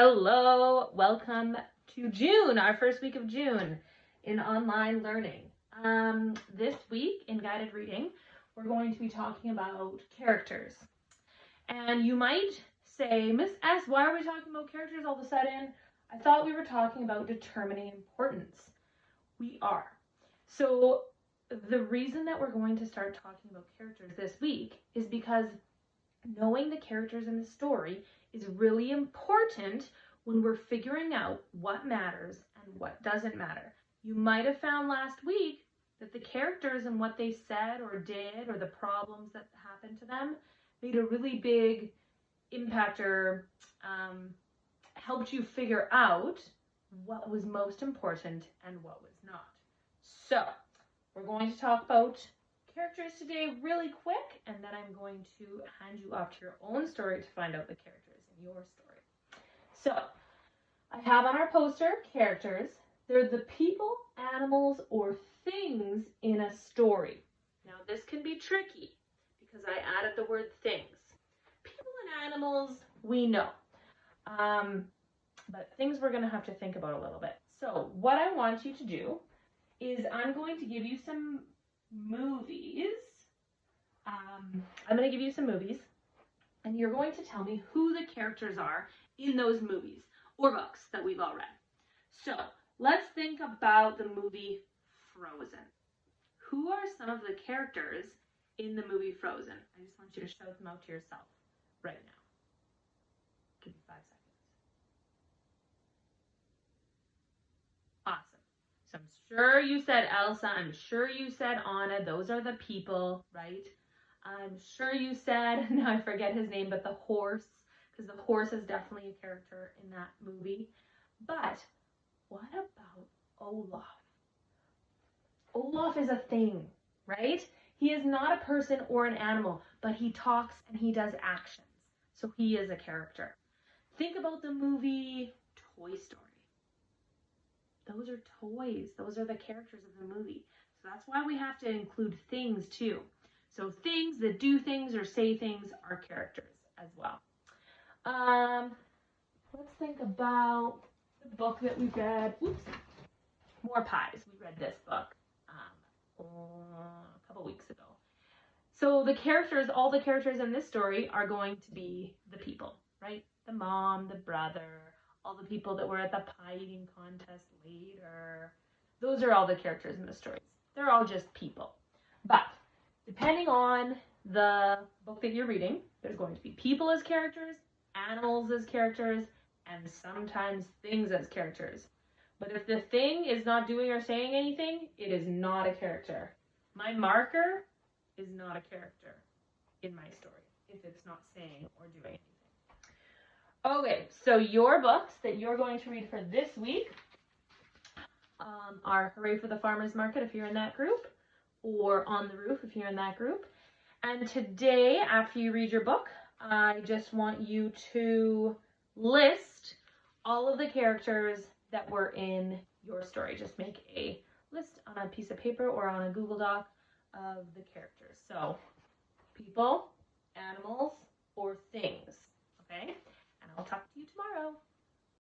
Hello, welcome to June, our first week of June in online learning. This week in guided reading, we're going to be talking about characters. And you might say, Miss S, why are we talking about characters all of a sudden? I thought we were talking about determining importance. We are. So the reason that we're going to start talking about characters this week is because knowing the characters in the story is really important when we're figuring out what matters and what doesn't matter. You might have found last week that the characters and what they said or did or the problems that happened to them made a really big impact or helped you figure out what was most important and what was not. So we're going to talk about characters today really quick, and then I'm going to hand you off to your own story to find out the characters in your story. So I have on our poster characters. They're the people, animals, or things in a story. Now this can be tricky because I added the word things. People and animals, we know. But things we're going to have to think about a little bit. So what I want you to do is I'm going to give you some movies. I'm going to give you some movies, and you're going to tell me who the characters are in those movies or books that we've all read. So let's think about the movie Frozen. Who are some of the characters in the movie Frozen? I just want you to shout them out to yourself right now. Give me 5 seconds. Awesome. So I'm sure you said Elsa. I'm sure you said Anna. Those are the people, right? I'm sure you said, now I forget his name, but the horse, because the horse is definitely a character in that movie. But what about Olaf? Olaf is a thing, right? He is not a person or an animal, but he talks and he does actions. So he is a character. Think about the movie Toy Story. Those are toys. Those are the characters of the movie. So that's why we have to include things too. So things that do things or say things are characters as well. Let's think about the book that we read. Oops. More Pies. We read this book a couple weeks ago. So the characters, all the characters in this story are going to be the people, right? The mom, the brother, all the people that were at the pie eating contest later. Those are all the characters in the stories. They're all just people. But depending on the book that you're reading, there's going to be people as characters, animals as characters, and sometimes things as characters. But if the thing is not doing or saying anything, it is not a character. My marker is not a character in my story if it's not saying or doing anything. Okay, so your books that you're going to read for this week are Hooray for the Farmer's Market if you're in that group, or On the Roof if you're in that group. And today, after you read your book, I just want you to list all of the characters that were in your story. Just make a list on a piece of paper or on a Google Doc of the characters. So, people, animals, or things, okay? And I'll talk to you tomorrow.